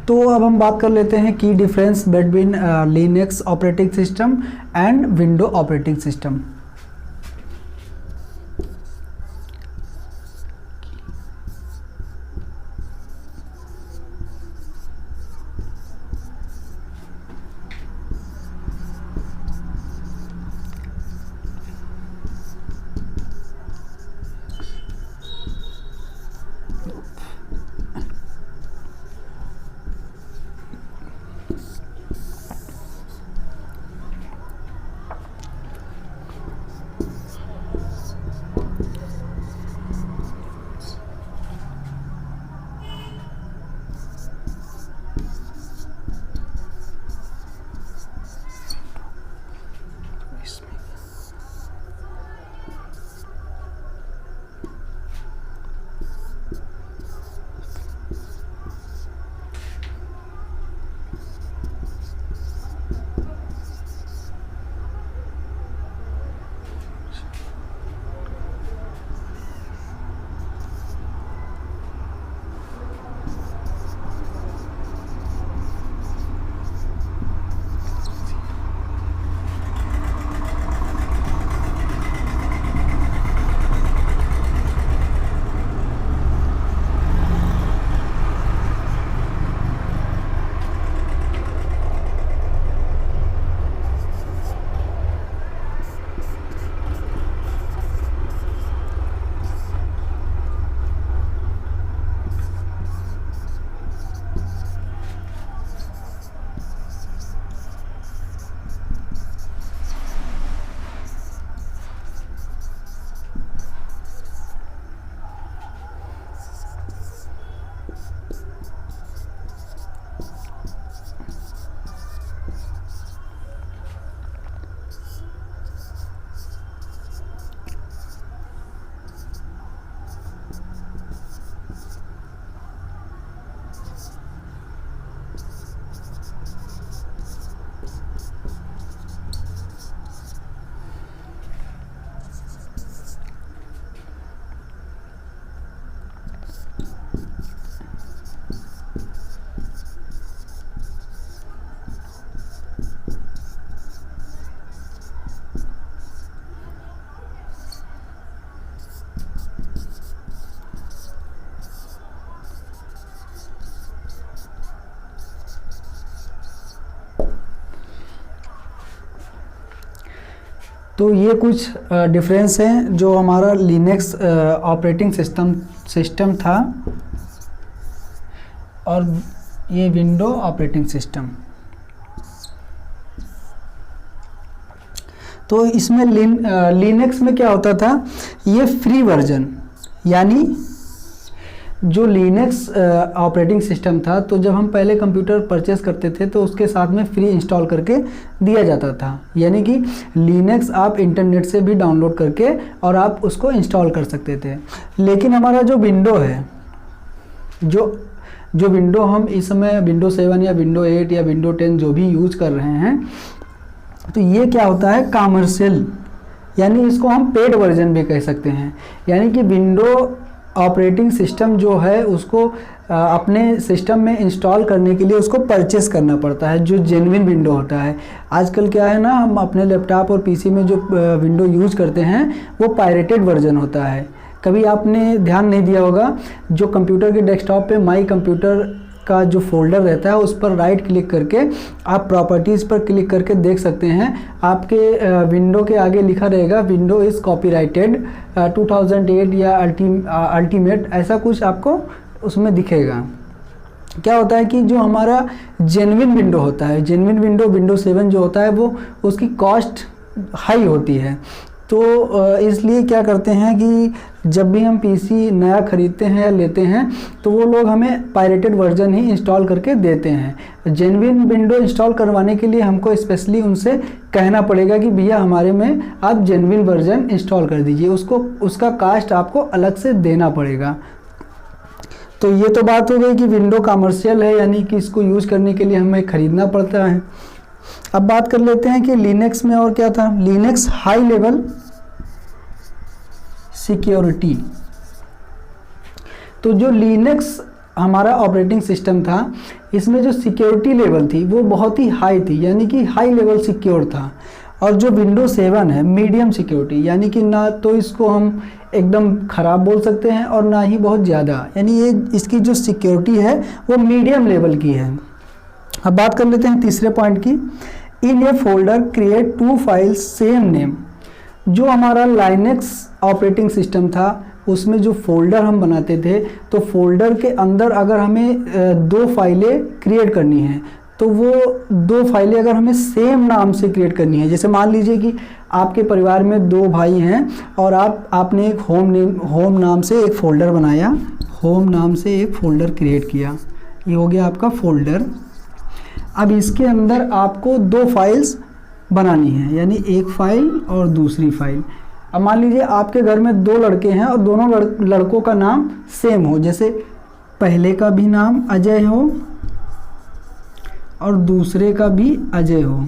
तो अब हम बात कर लेते हैं की difference between Linux operating system and window operating system. तो ये कुछ डिफरेंस हैं जो हमारा लिनक्स ऑपरेटिंग सिस्टम था और ये विंडो ऑपरेटिंग सिस्टम। तो इसमें लिनक्स में क्या होता था, ये फ्री वर्जन, यानी जो लिनक्स ऑपरेटिंग सिस्टम था, तो जब हम पहले कंप्यूटर परचेस करते थे तो उसके साथ में फ्री इंस्टॉल करके दिया जाता था, यानी कि लिनक्स आप इंटरनेट से भी डाउनलोड करके और आप उसको इंस्टॉल कर सकते थे। लेकिन हमारा जो विंडो है, जो विंडो हम इस समय विंडो 7 या विंडो 8 या विंडो 10 जो भी यूज कर रहे हैं, तो ये क्या होता है, कमर्शियल, यानी इसको हम पेड वर्जन भी कह सकते हैं। यानी कि विंडो ऑपरेटिंग सिस्टम जो है उसको अपने सिस्टम में इंस्टॉल करने के लिए उसको परचेस करना पड़ता है, जो जेन्युइन विंडो होता है। आजकल क्या है ना, हम अपने लैपटॉप और पीसी में जो विंडो यूज करते हैं वो पायरेटेड वर्जन होता है। कभी आपने ध्यान नहीं दिया होगा, जो कंप्यूटर के डेस्कटॉप पे माई कंप्यूटर का जो फोल्डर रहता है उस पर राइट क्लिक करके आप प्रॉपर्टीज़ पर क्लिक करके देख सकते हैं, आपके विंडो के आगे लिखा रहेगा विंडो इज़ कॉपीराइटेड 2008 या अल्टीमेट, ऐसा कुछ आपको उसमें दिखेगा। क्या होता है कि जो हमारा जेन्युइन विंडो होता है, जेन्युइन विंडो 7 जो होता है वो उसकी कॉस्ट हाई होती है। तो इसलिए क्या करते हैं कि जब भी हम पीसी नया ख़रीदते हैं या लेते हैं तो वो लोग हमें पायरेटेड वर्जन ही इंस्टॉल करके देते हैं। जेन्युइन विंडो इंस्टॉल करवाने के लिए हमको स्पेशली उनसे कहना पड़ेगा कि भैया हमारे में आप जेन्युइन वर्जन इंस्टॉल कर दीजिए, उसका कास्ट आपको अलग से देना पड़ेगा। तो ये तो बात हो गई कि विंडो कमर्शियल है, यानी कि इसको यूज़ करने के लिए हमें ख़रीदना पड़ता है। अब बात कर लेते हैं कि लिनक्स में और क्या था। Linux high level security. तो जो लिनक्स हमारा ऑपरेटिंग सिस्टम था, इसमें जो सिक्योरिटी लेवल थी वो बहुत ही हाई थी, यानी कि हाई लेवल सिक्योर था। और जो विंडो 7 है मीडियम सिक्योरिटी, यानी कि ना तो इसको हम एकदम ख़राब बोल सकते हैं और ना ही बहुत ज़्यादा, यानी ये इसकी जो सिक्योरिटी है वो मीडियम लेवल की है। अब बात कर लेते हैं तीसरे पॉइंट की। In a folder create 2 files same name. जो हमारा लाइनेक्स ऑपरेटिंग सिस्टम था उसमें जो फोल्डर हम बनाते थे, तो फोल्डर के अंदर अगर हमें 2 फाइलें क्रिएट करनी है, तो वो 2 फाइलें अगर हमें सेम नाम से क्रिएट करनी है, जैसे मान लीजिए कि आपके परिवार में 2 भाई हैं और आपने एक होम नाम से एक फ़ोल्डर बनाया, होम नाम से एक फ़ोल्डर क्रिएट किया, ये हो गया आपका फ़ोल्डर। अब इसके अंदर आपको 2 फाइल्स बनानी है, यानी एक फ़ाइल और दूसरी फाइल। अब मान लीजिए आपके घर में 2 लड़के हैं और दोनों लड़कों का नाम सेम हो, जैसे पहले का भी नाम अजय हो और दूसरे का भी अजय हो।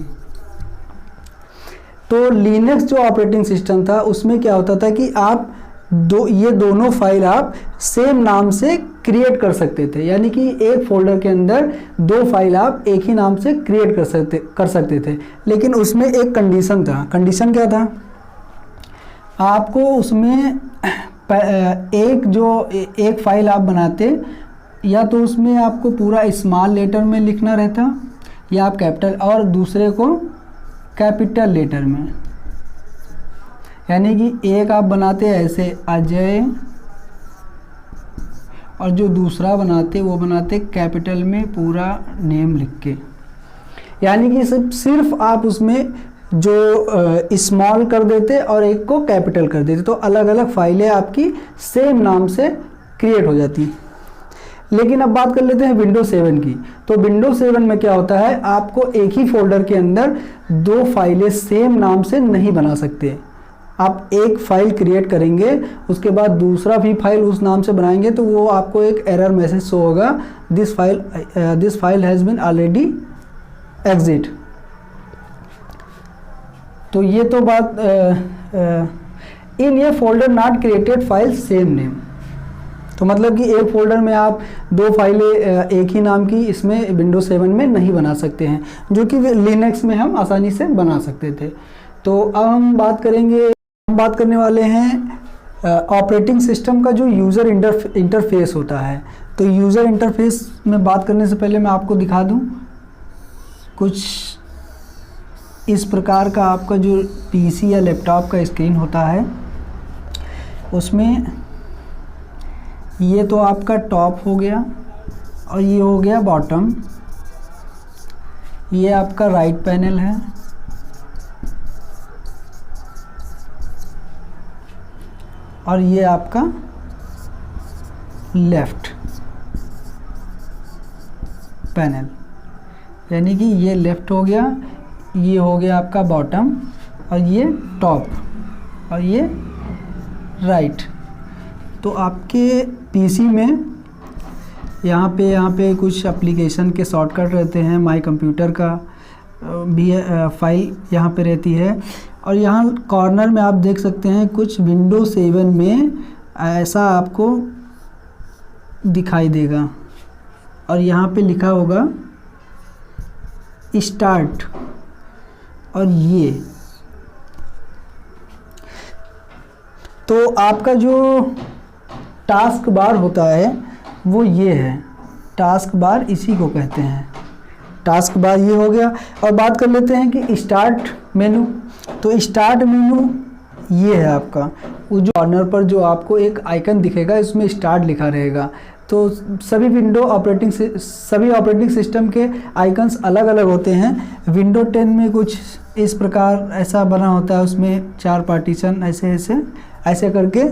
तो लिनक्स जो ऑपरेटिंग सिस्टम था उसमें क्या होता था कि आप ये दोनों फाइल आप सेम नाम से क्रिएट कर सकते थे, यानी कि एक फोल्डर के अंदर 2 फाइल आप एक ही नाम से क्रिएट कर सकते थे। लेकिन उसमें एक कंडीशन था। कंडीशन क्या था? आपको उसमें एक फाइल आप बनाते, या तो उसमें आपको पूरा स्मॉल लेटर में लिखना रहता या आप कैपिटल, और दूसरे को कैपिटल लेटर में, यानी कि एक आप बनाते ऐसे अजय और जो दूसरा बनाते वो बनाते कैपिटल में पूरा नेम लिख के, यानी कि सिर्फ आप उसमें जो स्मॉल कर देते और एक को कैपिटल कर देते, तो अलग अलग फाइलें आपकी सेम नाम से क्रिएट हो जाती। लेकिन अब बात कर लेते हैं विंडो 7 की। तो विंडो 7 में क्या होता है, आपको एक ही फोल्डर के अंदर 2 फाइलें सेम नाम से नहीं बना सकते। आप एक फाइल क्रिएट करेंगे, उसके बाद दूसरा भी फाइल उस नाम से बनाएंगे, तो वो आपको एक एरर मैसेज शो होगा, this file has been already exist. तो ये तो बात इन ये folder not created file same name. तो मतलब कि एक फोल्डर में आप 2 फाइलें एक ही नाम की इसमें विंडो 7 में नहीं बना सकते हैं, जो कि लिनक्स में हम आसानी से बना सकते थे। तो अब हम बात करने वाले हैं ऑपरेटिंग सिस्टम का जो यूज़र इंटरफेस होता है। तो यूज़र इंटरफेस में बात करने से पहले मैं आपको दिखा दूं, कुछ इस प्रकार का आपका जो पीसी या लैपटॉप का स्क्रीन होता है, उसमें ये तो आपका टॉप हो गया और ये हो गया बॉटम। ये आपका राइट पैनल है और ये आपका लेफ़्ट पैनल, यानी कि ये लेफ़्ट हो गया, ये हो गया आपका बॉटम और ये टॉप और ये राइट। तो आपके पीसी में यहाँ पे कुछ एप्लीकेशन के शॉर्टकट रहते हैं, माई कंप्यूटर का भी फाइल यहाँ पे रहती है, और यहाँ कॉर्नर में आप देख सकते हैं कुछ विंडो 7 में ऐसा आपको दिखाई देगा, और यहाँ पे लिखा होगा स्टार्ट, और ये तो आपका जो टास्क बार होता है वो ये है, टास्क बार इसी को कहते हैं। टास्क बार ये हो गया। और बात कर लेते हैं कि स्टार्ट मेनू। तो स्टार्ट मेनू ये है आपका, वो जो कॉर्नर पर जो आपको एक आइकन दिखेगा, इसमें स्टार्ट लिखा रहेगा। तो सभी ऑपरेटिंग सिस्टम के आइकन्स अलग अलग होते हैं। विंडो 10 में कुछ इस प्रकार ऐसा बना होता है, उसमें 4 पार्टीशन ऐसे करके,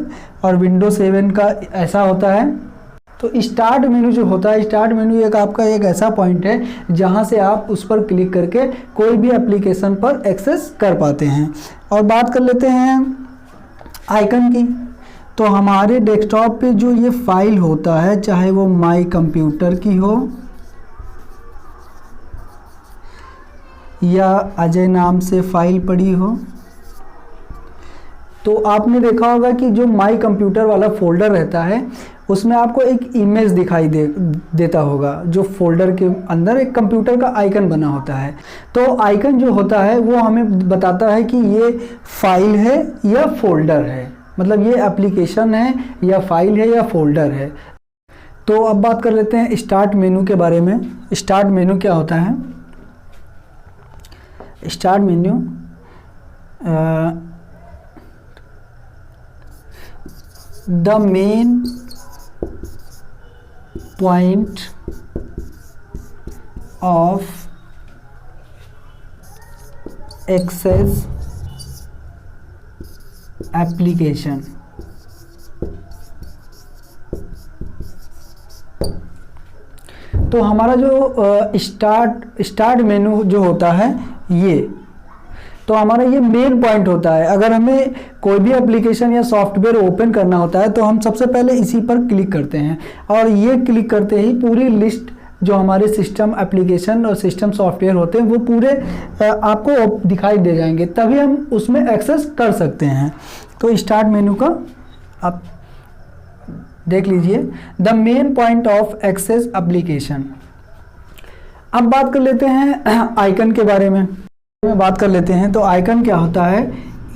और विंडो 7 का ऐसा होता है। तो स्टार्ट मेनू जो होता है, स्टार्ट मेनू आपका एक ऐसा पॉइंट है जहां से आप उस पर क्लिक करके कोई भी एप्लीकेशन पर एक्सेस कर पाते हैं। और बात कर लेते हैं आइकन की। तो हमारे डेस्कटॉप पे जो ये फाइल होता है, चाहे वो माई कंप्यूटर की हो या अजय नाम से फाइल पड़ी हो, तो आपने देखा होगा कि जो माई कंप्यूटर वाला फोल्डर रहता है उसमें आपको एक इमेज दिखाई देता होगा, जो फोल्डर के अंदर एक कंप्यूटर का आइकन बना होता है। तो आइकन जो होता है वो हमें बताता है कि ये फाइल है या फोल्डर है, मतलब ये एप्लीकेशन है या फाइल है या फोल्डर है। तो अब बात कर लेते हैं स्टार्ट मेनू के बारे में। स्टार्ट मेनू क्या होता है? Start menu the main point of access application. तो हमारा जो स्टार्ट मेनू जो होता है ये, तो हमारा ये मेन पॉइंट होता है। अगर हमें कोई भी एप्लीकेशन या सॉफ्टवेयर ओपन करना होता है तो हम सबसे पहले इसी पर क्लिक करते हैं, और ये क्लिक करते ही पूरी लिस्ट जो हमारे सिस्टम एप्लीकेशन और सिस्टम सॉफ्टवेयर होते हैं वो पूरे आपको दिखाई दे जाएंगे, तभी हम उसमें एक्सेस कर सकते हैं। तो स्टार्ट मेनू का आप देख लीजिए, the main point of access application. अब बात कर लेते हैं आइकन के बारे में बात कर लेते हैं। तो आइकन क्या होता है?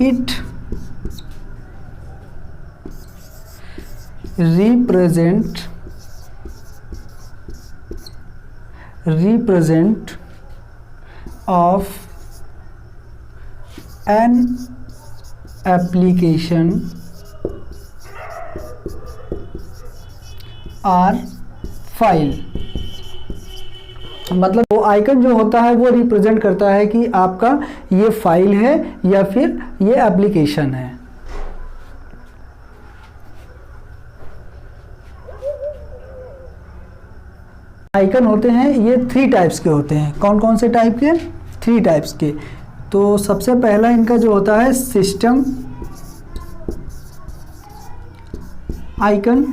It represent of an application are file. मतलब वो आइकन जो होता है वो रिप्रेजेंट करता है कि आपका ये फाइल है या फिर ये एप्लीकेशन है। आइकन होते हैं ये 3 टाइप्स के होते हैं। कौन कौन से टाइप के? 3 टाइप्स के। तो सबसे पहला इनका जो होता है सिस्टम आइकन,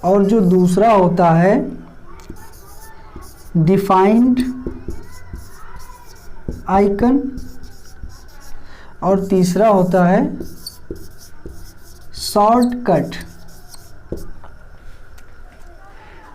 और जो दूसरा होता है डिफाइंड आइकन, और तीसरा होता है शॉर्टकट।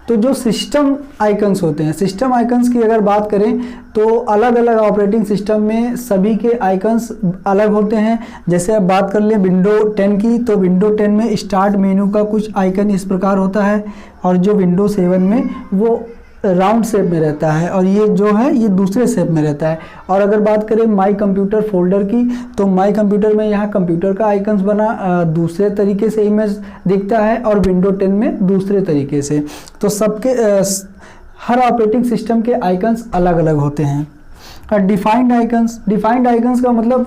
तो जो सिस्टम आइकन्स होते हैं, सिस्टम आइकन्स की अगर बात करें तो अलग अलग ऑपरेटिंग सिस्टम में सभी के आइकन्स अलग होते हैं। जैसे अब बात कर लें विंडो 10 की, तो विंडो 10 में स्टार्ट मेनू का कुछ आइकन इस प्रकार होता है, और जो विंडो 7 में वो राउंड शेप में रहता है, और ये जो है ये दूसरे शेप में रहता है। और अगर बात करें माई कंप्यूटर फोल्डर की, तो माई कंप्यूटर में यहाँ कंप्यूटर का आइकन्स बना दूसरे तरीके से इमेज दिखता है, और विंडो 10 में दूसरे तरीके से। तो सबके हर ऑपरेटिंग सिस्टम के आइकन्स अलग अलग होते हैं। और डिफाइंड आइकन्स का मतलब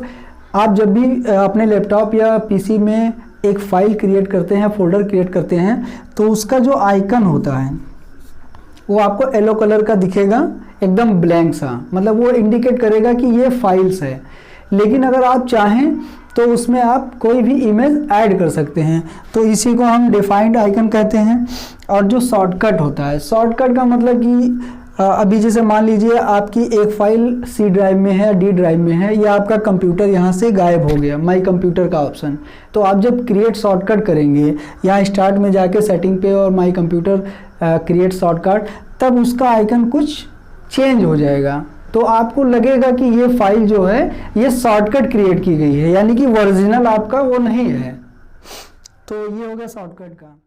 आप जब भी अपने लैपटॉप या पीसी में एक फाइल क्रिएट करते हैं, फोल्डर क्रिएट करते हैं, तो उसका जो आइकन होता है वो आपको येलो कलर का दिखेगा, एकदम ब्लैंक सा, मतलब वो इंडिकेट करेगा कि ये फाइल्स है। लेकिन अगर आप चाहें तो उसमें आप कोई भी इमेज ऐड कर सकते हैं, तो इसी को हम डिफाइंड आइकन कहते हैं। और जो शॉर्टकट होता है, शॉर्टकट का मतलब कि अभी जैसे मान लीजिए आपकी एक फाइल सी ड्राइव में है, डी ड्राइव में है, या आपका कंप्यूटर यहाँ से गायब हो गया, माई कंप्यूटर का ऑप्शन, तो आप जब क्रिएट शॉर्टकट करेंगे, यहाँ स्टार्ट में जाके सेटिंग पे और माई कंप्यूटर क्रिएट शॉर्टकट, तब उसका आइकन कुछ चेंज हो जाएगा। तो आपको लगेगा कि ये फाइल जो है ये शॉर्टकट क्रिएट की गई है, यानी कि ओरिजिनल आपका वो नहीं है। तो ये हो गया शॉर्टकट का।